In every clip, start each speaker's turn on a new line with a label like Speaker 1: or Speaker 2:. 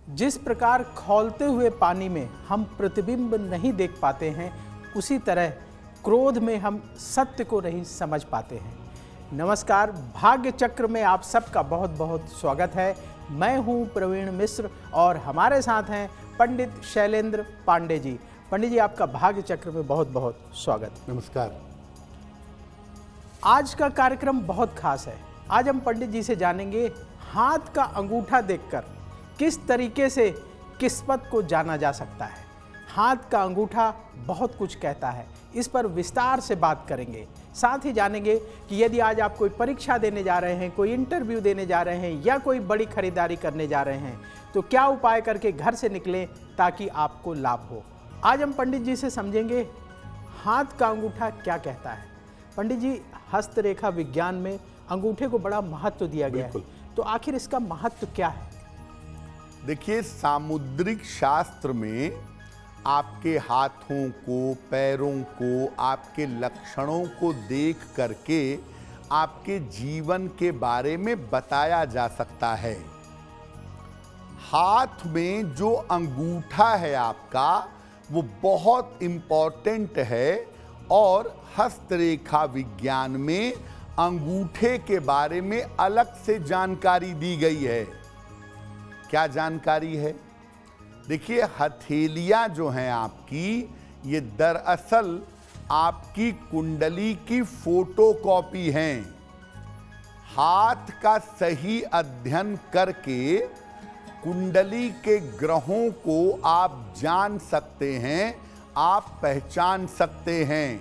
Speaker 1: जिस प्रकार खौलते हुए पानी में हम प्रतिबिंब नहीं देख पाते हैं, उसी तरह क्रोध में हम सत्य को नहीं समझ पाते हैं। नमस्कार, भाग्य चक्र में आप सबका बहुत बहुत स्वागत है। मैं हूं प्रवीण मिश्र और हमारे साथ हैं पंडित शैलेंद्र पांडे जी। पंडित जी, आपका भाग्य चक्र में बहुत बहुत स्वागत।
Speaker 2: नमस्कार।
Speaker 1: आज का कार्यक्रम बहुत खास है। आज हम पंडित जी से जानेंगे हाथ का अंगूठा देखकर किस तरीके से किस्मत को जाना जा सकता है। हाथ का अंगूठा बहुत कुछ कहता है, इस पर विस्तार से बात करेंगे। साथ ही जानेंगे कि यदि आज आप कोई परीक्षा देने जा रहे हैं, कोई इंटरव्यू देने जा रहे हैं या कोई बड़ी खरीदारी करने जा रहे हैं, तो क्या उपाय करके घर से निकलें ताकि आपको लाभ हो। आज हम पंडित जी से समझेंगे हाथ का अंगूठा क्या कहता है। पंडित जी, हस्तरेखा विज्ञान में अंगूठे को बड़ा महत्व दिया गया है, तो आखिर इसका महत्व क्या है?
Speaker 2: देखिए, सामुद्रिक शास्त्र में आपके हाथों को, पैरों को, आपके लक्षणों को देख करके आपके जीवन के बारे में बताया जा सकता है। हाथ में जो अंगूठा है आपका, वो बहुत इम्पोर्टेंट है और हस्तरेखा विज्ञान में अंगूठे के बारे में अलग से जानकारी दी गई है। क्या जानकारी है? देखिए, हथेलियां जो हैं आपकी, ये दरअसल आपकी कुंडली की फोटोकॉपी हैं। हाथ का सही अध्ययन करके कुंडली के ग्रहों को आप जान सकते हैं, आप पहचान सकते हैं।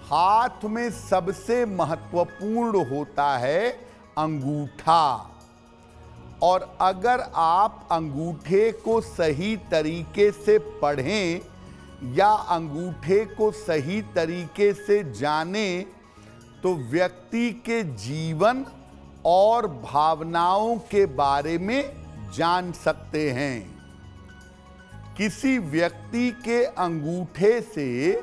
Speaker 2: हाथ में सबसे महत्वपूर्ण होता है अंगूठा, और अगर आप अंगूठे को सही तरीके से पढ़ें या अंगूठे को सही तरीके से जानें, तो व्यक्ति के जीवन और भावनाओं के बारे में जान सकते हैं। किसी व्यक्ति के अंगूठे से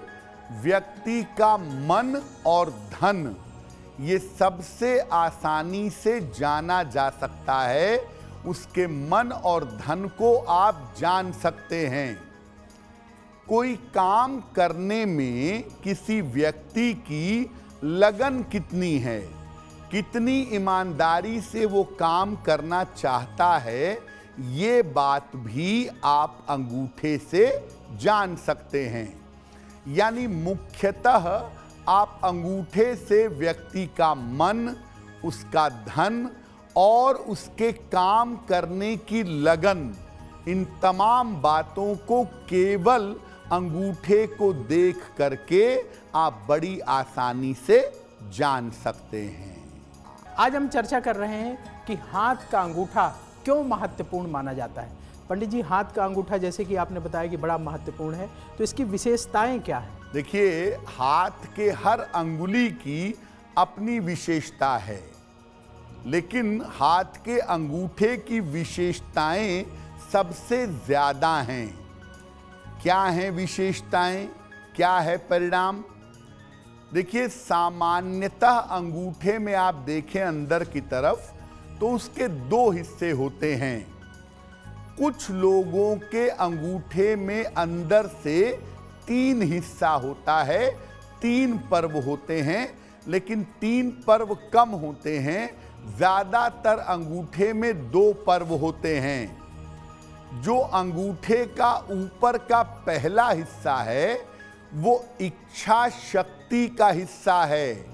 Speaker 2: व्यक्ति का मन और धन, ये सबसे आसानी से जाना जा सकता है। उसके मन और धन को आप जान सकते हैं। कोई काम करने में किसी व्यक्ति की लगन कितनी है, कितनी ईमानदारी से वो काम करना चाहता है, ये बात भी आप अंगूठे से जान सकते हैं। यानी मुख्यतः आप अंगूठे से व्यक्ति का मन, उसका धन और उसके काम करने की लगन, इन तमाम बातों को केवल अंगूठे को देख करके आप बड़ी आसानी से जान सकते हैं।
Speaker 1: आज हम चर्चा कर रहे हैं कि हाथ का अंगूठा क्यों महत्वपूर्ण माना जाता है। पंडित जी, हाथ का अंगूठा जैसे कि आपने बताया कि बड़ा महत्वपूर्ण है, तो इसकी विशेषताएं क्या है?
Speaker 2: देखिए, हाथ के हर अंगुली की अपनी विशेषता है, लेकिन हाथ के अंगूठे की विशेषताएं सबसे ज्यादा हैं। क्या हैं विशेषताएं, क्या है परिणाम? देखिए, सामान्यतः अंगूठे में आप देखें अंदर की तरफ, तो उसके दो हिस्से होते हैं। कुछ लोगों के अंगूठे में अंदर से 3 हिस्सा होता है, 3 पर्व होते हैं, लेकिन 3 पर्व कम होते हैं। ज्यादातर अंगूठे में 2 पर्व होते हैं। जो अंगूठे का ऊपर का पहला हिस्सा है, वो इच्छा शक्ति का हिस्सा है।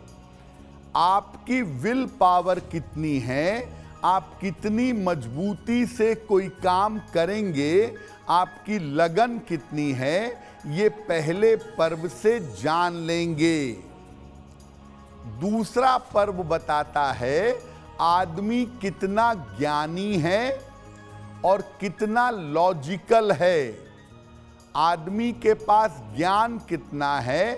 Speaker 2: आपकी विल पावर कितनी है, आप कितनी मजबूती से कोई काम करेंगे, आपकी लगन कितनी है, ये पहले पर्व से जान लेंगे। दूसरा पर्व बताता है आदमी कितना ज्ञानी है और कितना लॉजिकल है। आदमी के पास ज्ञान कितना है,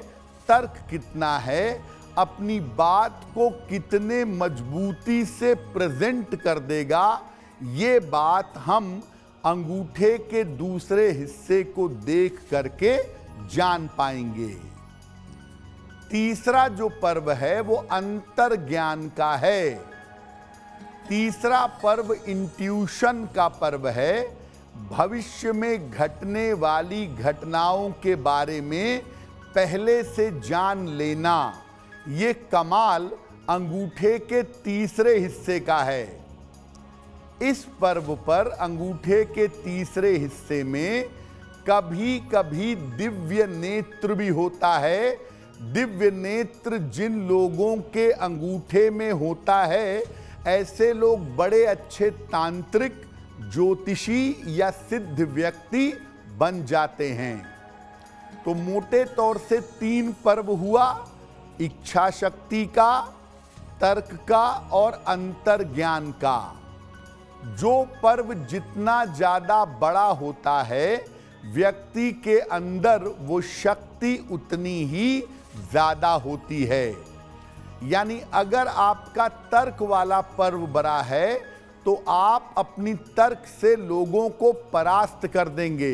Speaker 2: तर्क कितना है, अपनी बात को कितने मजबूती से प्रेजेंट कर देगा, ये बात हम अंगूठे के दूसरे हिस्से को देख करके जान पाएंगे। तीसरा जो पर्व है वो अंतर्ज्ञान का है। तीसरा पर्व इंट्यूशन का पर्व है। भविष्य में घटने वाली घटनाओं के बारे में पहले से जान लेना। ये कमाल अंगूठे के तीसरे हिस्से का है। इस पर्व पर अंगूठे के तीसरे हिस्से में कभी कभी दिव्य नेत्र भी होता है। दिव्य नेत्र जिन लोगों के अंगूठे में होता है, ऐसे लोग बड़े अच्छे तांत्रिक, ज्योतिषी या सिद्ध व्यक्ति बन जाते हैं। तो मोटे तौर से 3 पर्व हुआ, इच्छा शक्ति का, तर्क का और अंतर्ज्ञान का। जो पर्व जितना ज्यादा बड़ा होता है, व्यक्ति के अंदर वो शक्ति उतनी ही ज्यादा होती है। यानी अगर आपका तर्क वाला पर्व बड़ा है तो आप अपनी तर्क से लोगों को परास्त कर देंगे,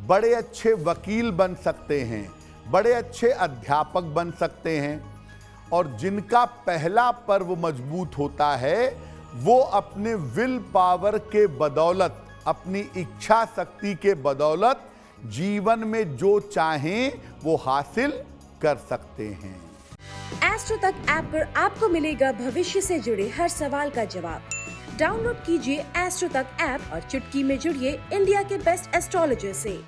Speaker 2: बड़े अच्छे वकील बन सकते हैं, बड़े अच्छे अध्यापक बन सकते हैं। और जिनका पहला पर्व मजबूत होता है, वो अपने विल पावर के बदौलत, अपनी इच्छा शक्ति के बदौलत जीवन में जो चाहें वो हासिल कर सकते हैं।
Speaker 3: एस्ट्रो तक ऐप पर आपको मिलेगा भविष्य से जुड़े हर सवाल का जवाब। डाउनलोड कीजिए एस्ट्रो तक ऐप और चुटकी में जुड़िए इंडिया के बेस्ट एस्ट्रोलॉजर से।